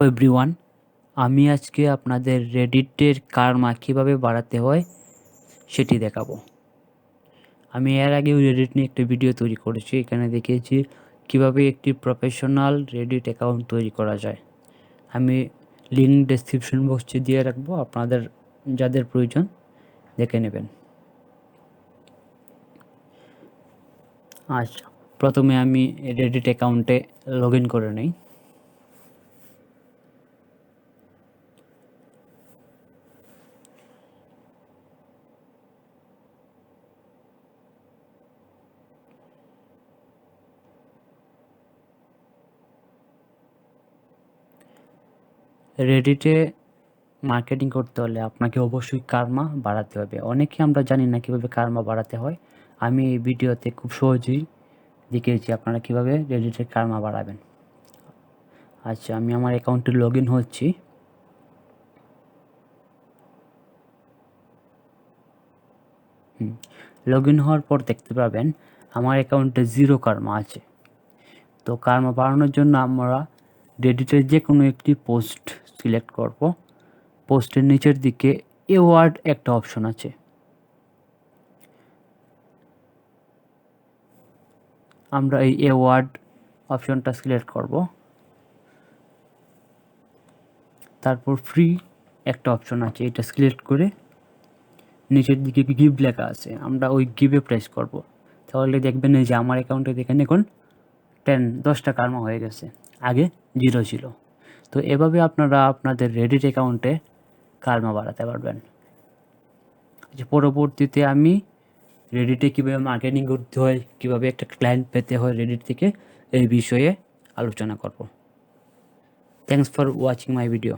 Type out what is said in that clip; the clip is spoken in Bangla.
এভরিওয়ান, আমি আজকে আপনাদের রেডিটের কার্মা কীভাবে বাড়াতে হয় সেটি দেখাবো। আমি এর আগেও রেডিট নিয়ে একটা ভিডিও তৈরি করেছি। এখানে দেখিয়েছি কিভাবে একটি প্রফেশনাল রেডিট অ্যাকাউন্ট তৈরি করা যায়। আমি লিঙ্ক ডেসক্রিপশন বক্সে দিয়ে রাখবো, আপনাদের যাদের প্রয়োজন দেখে নেবেন। আচ্ছা, প্রথমে আমি রেডিট অ্যাকাউন্টে লগ ইন করে নিই। রেডিটে মার্কেটিং করতে হলে আপনাকে অবশ্যই কার্মা বাড়াতে হবে। অনেকে আমরা জানি না কীভাবে কার্মা বাড়াতে হয়। আমি এই ভিডিওতে খুব সহজেই দেখিয়েছি আপনারা কীভাবে রেডিটের কার্মা বাড়াবেন। আচ্ছা, আমি আমার অ্যাকাউন্টে লগ ইন হচ্ছি। লগ ইন হওয়ার পর দেখতে পাবেন আমার অ্যাকাউন্টে 0 কার্মা আছে। তো কার্মা বাড়ানোর জন্য আমরা রেডিটের যে কোনো একটি পোস্ট সিলেক্ট করব। পোস্টের নিচের দিকে অ্যাওয়ার্ড একটা অপশন আছে। আমরা এই অ্যাওয়ার্ড অপশনটা সিলেক্ট করব। তারপর ফ্রি একটা অপশন আছে, এটা সিলেক্ট করে নিচের দিকে গিভ লেখা আছে, আমরা ওই গিভে প্রেস করব। তাহলে দেখবেন এই যে আমার অ্যাকাউন্টে দেখেন এখন 10টা কার্মা হয়ে গেছে, আগে 0 ছিল। তো এভাবে আপনারা আপনাদের রেডিট অ্যাকাউন্টে কার্মা বাড়াতে পারবেন। যে পরবর্তীতে আমি রেডিটে কীভাবে মার্কেটিং করতে হয়, কীভাবে একটা ক্লায়েন্ট পেতে হয় রেডিট থেকে, এই বিষয়ে আলোচনা করব। Thanks for watching my video.